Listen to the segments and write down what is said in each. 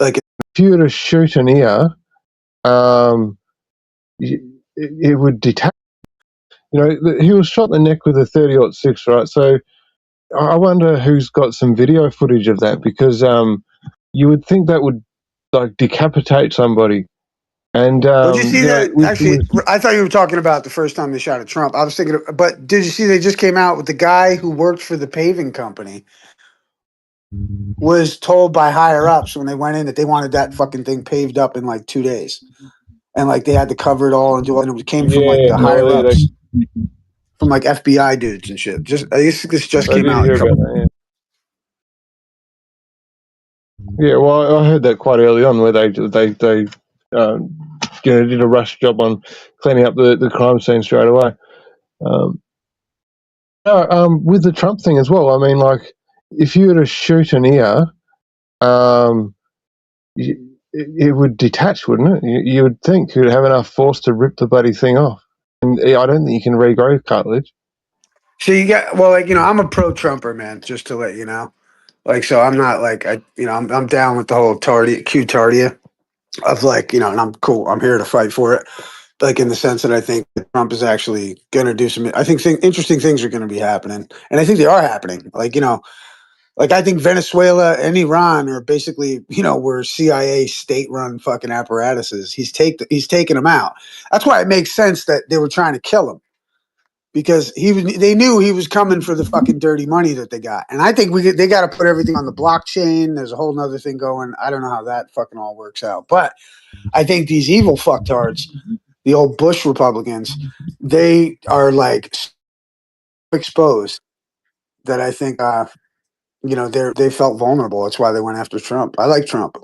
Like if you were to shoot an ear, it would detach. He was shot in the neck with a 30-06, right? So I wonder who's got some video footage of that, because you would think that would like decapitate somebody. And did you see that? Actually, I thought you were talking about the first time they shot at Trump. I was thinking, but did you see they just came out with the guy who worked for the paving company was told by higher ups when they went in that they wanted that fucking thing paved up in like 2 days, and like they had to cover it all and do it. And it came from like the higher ups, from like FBI dudes and shit. I guess this just came out. Yeah, well, I heard that quite early on, where they did a rush job on cleaning up the crime scene straight away. With the Trump thing as well, I mean, like, if you were to shoot an ear, it would detach, wouldn't it? You would think you'd have enough force to rip the bloody thing off. And I don't think you can regrow cartilage. So I'm a pro-Trumper, man, just to let you know. Like, so I'm not like, I'm down with the whole Q-Tardia of like, and I'm cool. I'm here to fight for it. Like, in the sense that I think that Trump is actually going to do I think interesting things are going to be happening. And I think they are happening. Like, like I think Venezuela and Iran are basically, were CIA state-run fucking apparatuses. He's taken them out. That's why it makes sense that they were trying to kill him. Because they knew he was coming for the fucking dirty money that they got. And I think they got to put everything on the blockchain. There's a whole nother thing going. I don't know how that fucking all works out. But I think these evil fucktards, the old Bush Republicans, they are like exposed that I think, they felt vulnerable. That's why they went after Trump. I like Trump.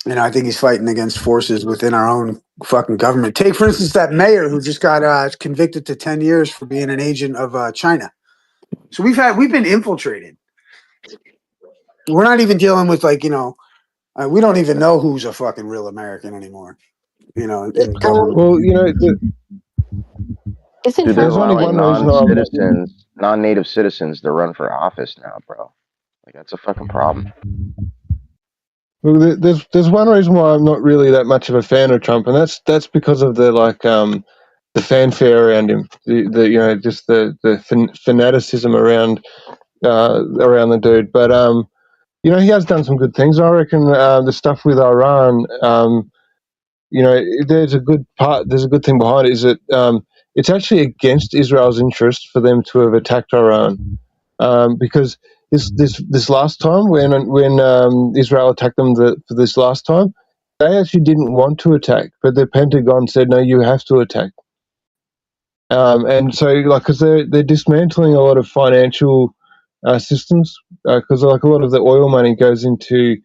I think he's fighting against forces within our own fucking government. Take, for instance, that mayor who just got convicted to 10 years for being an agent of China. So we've been infiltrated. We're not even dealing with we don't even know who's a fucking real American anymore. In government. Well, Dude, they're allowing non-native citizens to run for office now, bro. Like, that's a fucking problem. Well, there's one reason why I'm not really that much of a fan of Trump, and that's because of the fanfare around him, just the fanaticism around the dude. But he has done some good things. I reckon the stuff with Iran, there's a good thing behind it, is that it's actually against Israel's interest for them to have attacked Iran, because this last time when Israel attacked them for this last time, they actually didn't want to attack, but the Pentagon said, no, you have to attack. And so, because they're dismantling a lot of financial systems, because a lot of the oil money goes into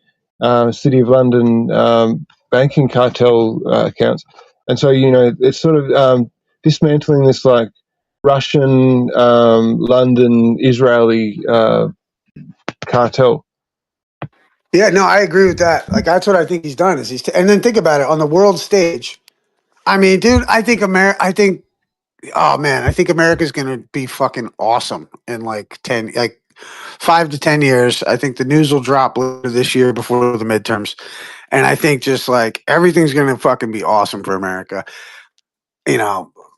City of London banking cartel accounts, and so it's sort of dismantling this Russian, London, Israeli cartel. Yeah, no, I agree with that. Like, that's what I think he's done. And then think about it on the world stage. I mean, dude, I think America's gonna be fucking awesome in 5 to 10 years. I think the news will drop later this year before the midterms, and I think just everything's gonna fucking be awesome for America.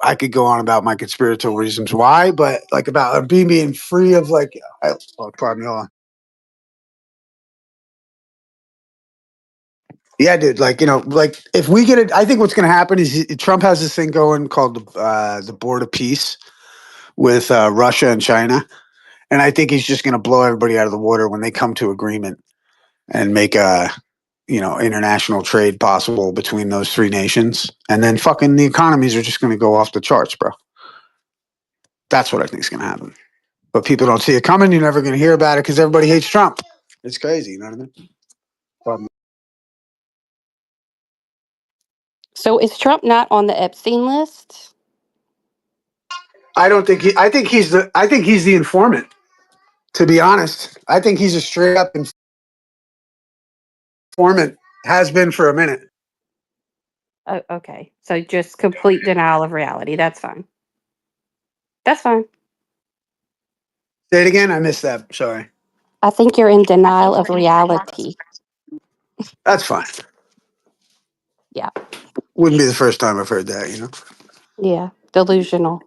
I could go on about my conspiratorial reasons why, but about being free of pardon me, hold on. Yeah, dude. If we get it, I think what's going to happen is Trump has this thing going called the Board of Peace with Russia and China, and I think he's just going to blow everybody out of the water when they come to agreement and make international trade possible between those three nations, and then fucking the economies are just going to go off the charts, bro. That's what I think is going to happen. But people don't see it coming. You're never going to hear about it because everybody hates Trump. It's crazy, you know what I mean? So is Trump not on the Epstein list? I don't think I think he's the informant. To be honest, I think he's a straight up informant. Has been for a minute. Oh, okay. So just complete denial of reality. That's fine. That's fine. Say it again. I missed that. Sorry. I think you're in denial of reality. That's fine. Yeah. Wouldn't be the first time I've heard that, you know? Yeah. Delusional.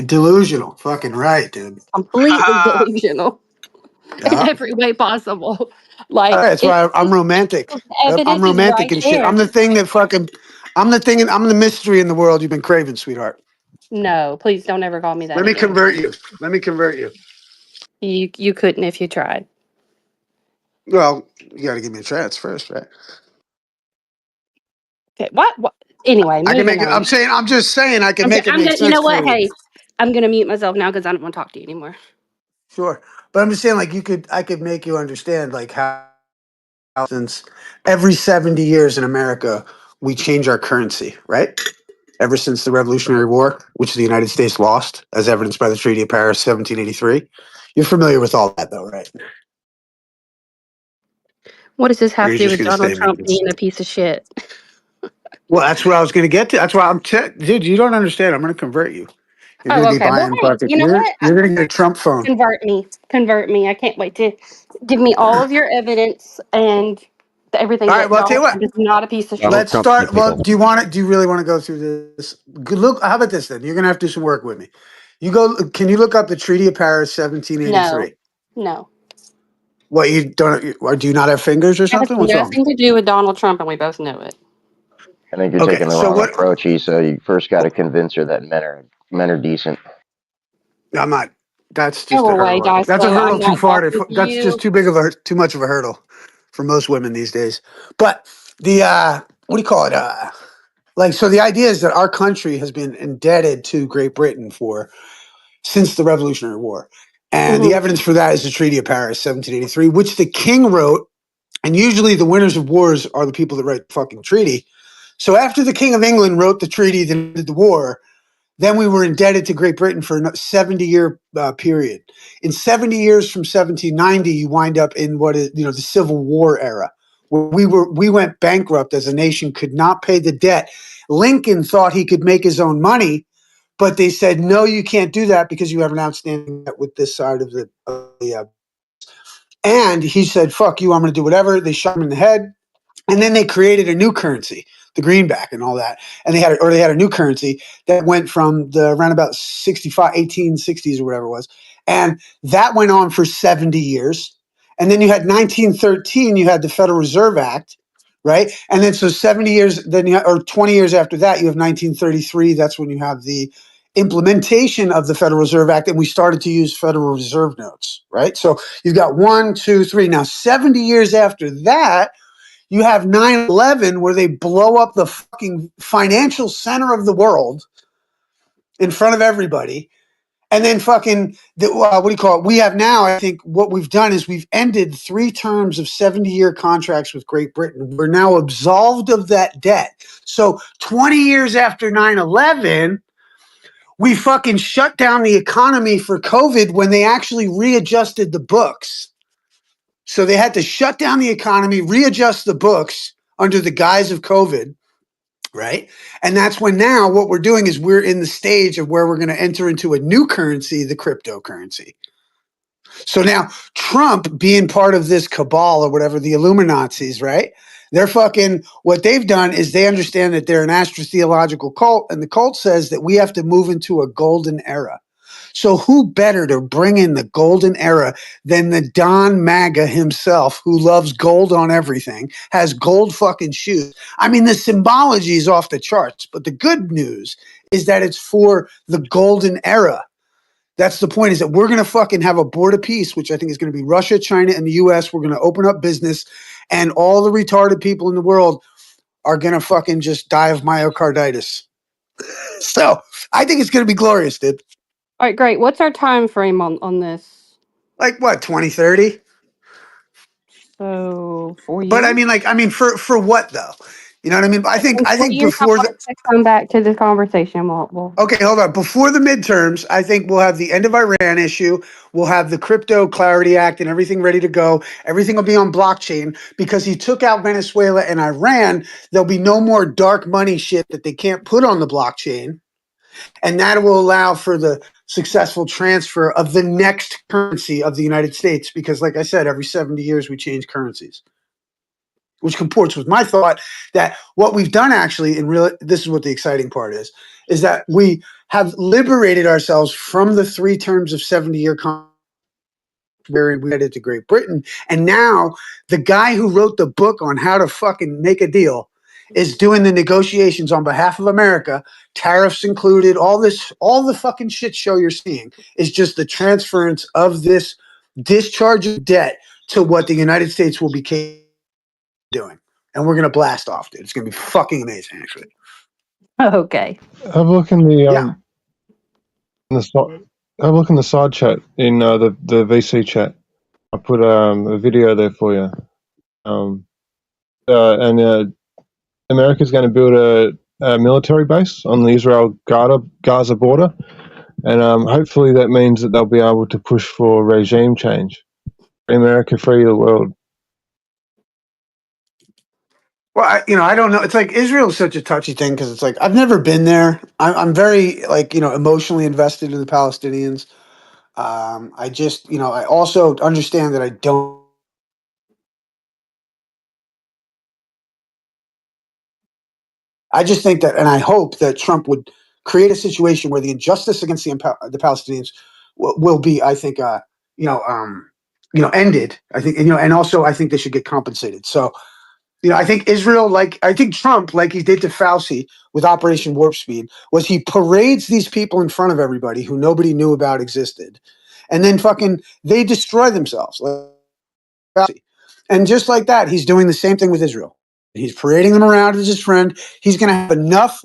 Delusional. Fucking right, dude. Completely delusional in Yeah. every way possible. Like, That's it's why I'm romantic. I'm evidence is romantic right and shit. there. I'm the thing that fucking. I'm the mystery in the world you've been craving, sweetheart. No, please don't ever call me that Let me again. convert you. Let me convert you. You couldn't if you tried. Well, you got to give me a chance first, right? Okay, what? Anyway, I can moving make it. on. I'm just saying I can make it I'm make gonna, you sense know for what? you. Hey, I'm gonna mute myself now because I don't want to talk to you anymore. Sure, but I'm just saying, like, I could make you understand, like, how since every 70 years in America we change our currency, right? Ever since the Revolutionary War, which the United States lost, as evidenced by the Treaty of Paris, 1783. You're familiar with all that, though, right? What does this Or have you're to do just with going to Donald stay Trump maintenance? being a piece of shit? Well, that's where I was going to get to. That's why dude. You don't understand. I'm going to convert you. You're going Oh, to be okay. Well, buying hey, fucking. you know what? You're going to get a Trump phone. Convert me. Convert me. I can't wait to give me all of your evidence and everything All right. that Well, I'll tell you Donald what. Trump is not a piece of Donald shit. Let's Trump's start. Well, technical. do you want it? Do you really want to go through this? Good look. How about this then? You're going to have to do some work with me. You go. Can you look up the Treaty of Paris, No, 1783? no. What you don't? Or do you not have fingers or It has something? What's wrong? nothing to do with Donald Trump, and we both know it. I think you're Okay. taking the So wrong what? approach, Issa. You first got to convince her that men are decent. I'm not. That's Go just a away, hurdle. Dice That's a Flow. I'm hurdle too not far. talking to That's just you. too much of a hurdle for most women these days. But the what do you call it? Like, so the idea is that our country has been indebted to Great Britain for since the Revolutionary War, and the Hmm. evidence for that is the Treaty of Paris, 1783, which the king wrote. And usually, the winners of wars are the people that write the fucking treaty. So after the King of England wrote the treaty that ended the war, then we were indebted to Great Britain for a 70-year period. In 70 years from 1790, you wind up in what is, the Civil War era, where we went bankrupt as a nation, could not pay the debt. Lincoln thought he could make his own money, but they said, no, you can't do that because you have an outstanding debt with this side of the and he said, fuck you, I'm going to do whatever. They shot him in the head. And then they created a new currency, the greenback and all that. And they had a new currency that went from the around about 65, 1860s or whatever it was. And that went on for 70 years. And then you had 1913, you had the Federal Reserve Act, right? And then so 70 years, or 20 years after that, you have 1933. That's when you have the implementation of the Federal Reserve Act. And we started to use Federal Reserve notes, right? So you've got 1, 2, 3. Now, 70 years after that, you have 9/11 where they blow up the fucking financial center of the world in front of everybody. And then fucking, what do you call it? We have now, I think what we've done is we've ended 3 terms of 70-year contracts with Great Britain. We're now absolved of that debt. So 20 years after 9/11, we fucking shut down the economy for COVID when they actually readjusted the books. So they had to shut down the economy, readjust the books under the guise of COVID, right? And that's when now what we're doing is we're in the stage of where we're going to enter into a new currency, the cryptocurrency. So now Trump being part of this cabal or whatever, the Illuminazis, right? They're fucking, what they've done is they understand that they're an astrotheological cult, and the cult says that we have to move into a golden era. So who better to bring in the golden era than the Don MAGA himself, who loves gold on everything, has gold fucking shoes. I mean, the symbology is off the charts, but the good news is that it's for the golden era. That's the point, is that we're going to fucking have a board of peace, which I think is going to be Russia, China, and the US. We're going to open up business, and all the retarded people in the world are going to fucking just die of myocarditis. So I think it's going to be glorious, dude. All right, great. What's our time frame on this? Like what, 2030? So 4 But years. for what though? You know what I mean? In I 4 think years, I before the want to come back to this conversation. We'll okay, hold on. Before the midterms, I think we'll have the end of Iran issue. We'll have the Crypto Clarity Act and everything ready to go. Everything will be on blockchain because he took out Venezuela and Iran. There'll be no more dark money shit that they can't put on the blockchain. And that will allow for the successful transfer of the next currency of the United States. Because, like I said, every 70 years we change currencies. which comports with my thought that what we've done actually, and really, this is what the exciting part is that we have liberated ourselves from the 3 terms of 70-year where we headed to Great Britain. And now the guy who wrote the book on how to fucking make a deal is doing the negotiations on behalf of America, tariffs included, all the fucking shit show you're seeing is just the transference of this discharge of debt to what the United States will be doing. And we're going to blast off, dude. It's going to be fucking amazing, actually. Okay. Have a look in the Yeah. have a look in the side chat in the VC chat. I put a video there for you. And America's going to build a military base on the Israel-Gaza border, and hopefully that means that they'll be able to push for regime change. Free America, free the world. Well, I don't know. It's like Israel is such a touchy thing because it's like I've never been there. I'm very emotionally invested in the Palestinians. I just I also understand that I don't. I just think that, and I hope that Trump would create a situation where the injustice against the Palestinians will be, I think, ended. I think, and also I think they should get compensated. So, I think I think Trump, like he did to Fauci with Operation Warp Speed, was he parades these people in front of everybody who nobody knew about existed, and then fucking they destroy themselves. And just like that, he's doing the same thing with Israel. He's parading them around as his friend. He's going to have enough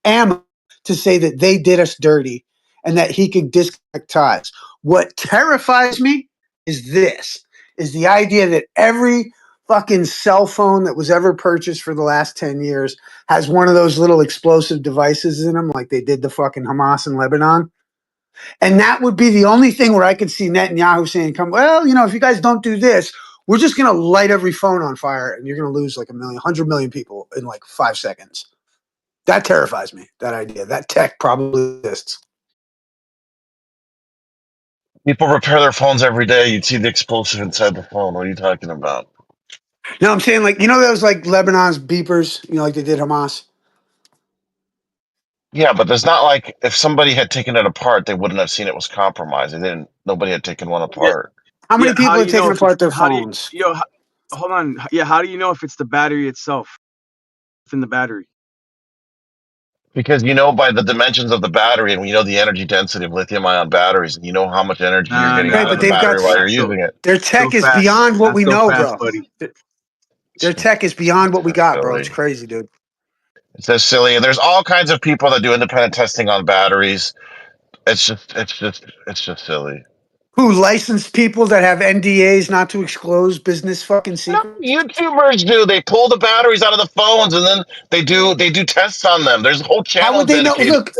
ammo to say that they did us dirty and that he could disconnect ties. What terrifies me is the idea that every fucking cell phone that was ever purchased for the last 10 years has one of those little explosive devices in them like they did the fucking Hamas in Lebanon. And that would be the only thing where I could see Netanyahu saying, if you guys don't do this, we're just going to light every phone on fire and you're going to lose like 100 million people in like 5 seconds. That terrifies me, that idea. That tech probably exists. People repair their phones every day. You'd see the explosive inside the phone. What are you talking about? No, I'm saying those like Lebanon's beepers, like they did Hamas. Yeah, but there's not like if somebody had taken it apart, they wouldn't have seen it was compromised. Nobody had taken one apart. How many people have taken apart their phones? Hold on. Yeah, how do you know if it's the battery itself? It's in the battery. Because by the dimensions of the battery, and the energy density of lithium-ion batteries, and how much energy you're getting out but of the they've got battery while you're using it. Their tech is beyond what we know, bro. Buddy. Their tech is beyond what we got, bro. It's crazy, dude. It's so silly. And there's all kinds of people that do independent testing on batteries. It's just silly. Who licensed people that have NDAs not to disclose business fucking secrets? No, YouTubers do. They pull the batteries out of the phones and then they do tests on them. There's a whole channel. How would they know? Look,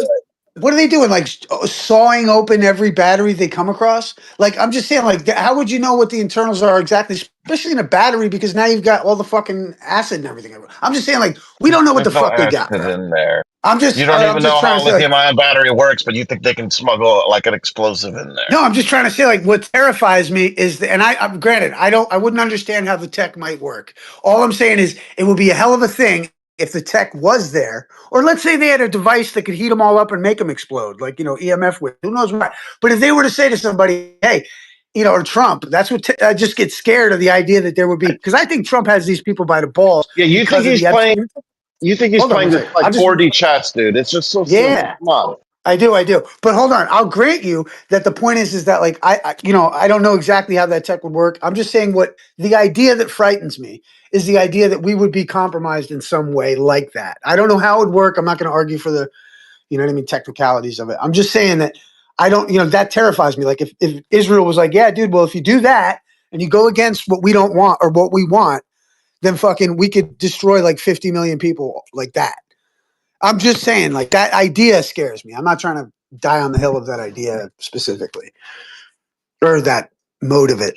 what are they doing? Like sawing open every battery they come across? Like, I'm just saying, like, how would you know what the internals are exactly, especially in a battery? Because now you've got all the fucking acid and everything. I'm just saying, like, we don't know what the fuck they got. In there. You don't even know how a lithium-ion battery works, but you think they can smuggle like an explosive in there. No, I'm just trying to say, like, what terrifies me is, I'm granted, I wouldn't understand how the tech might work. All I'm saying is, it would be a hell of a thing if the tech was there, or let's say they had a device that could heat them all up and make them explode, like EMF with who knows what. But if they were to say to somebody, hey, or Trump, that's what I just get scared of the idea that there would be, because I think Trump has these people by the balls. Yeah, you think he's playing? You think he's playing this like 4D chess, dude? It's just so yeah. Come I do. But hold on. I'll grant you that the point is that like I don't know exactly how that tech would work. I'm just saying what the idea that frightens me is the idea that we would be compromised in some way like that. I don't know how it would work. I'm not going to argue for the, technicalities of it. I'm just saying that I don't, that terrifies me. Like if Israel was like, yeah, dude, well, if you do that and you go against what we don't want or what we want, then fucking we could destroy like 50 million people like that. I'm just saying, like, that idea scares me. I'm not trying to die on the hill of that idea specifically or that mode of it.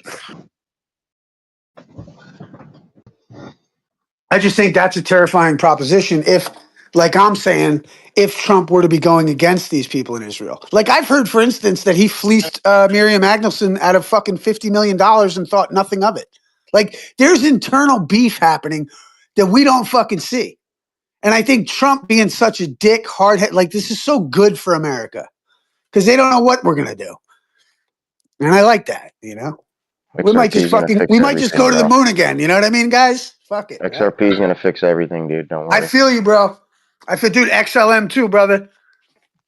I just think that's a terrifying proposition if, like I'm saying, if Trump were to be going against these people in Israel. Like I've heard, for instance, that he fleeced Miriam Agneson out of fucking $50 million and thought nothing of it. Like there's internal beef happening that we don't fucking see. And I think Trump being such a dick, hardhead, like this is so good for America because they don't know what we're gonna do. And I like that, you know. We might XRP just is gonna fucking, fix we might just everything, go to the bro. moon again. You know what I mean, guys? Fuck it. Right? XRP is gonna fix everything, dude. Don't I worry. feel you, bro. I feel, dude, XLM too, brother.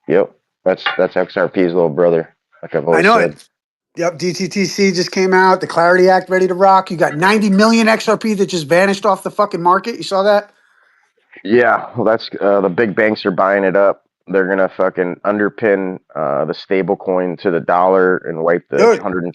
Yep, that's XRP's little brother. Like I've I always know said. it. Yep, DTTC just came out. The Clarity Act ready to rock. You got 90 million XRP that just vanished off the fucking market. You saw that? Yeah, well, that's the big banks are buying it up. They're gonna fucking underpin the stable coin to the dollar and wipe the Dude, 120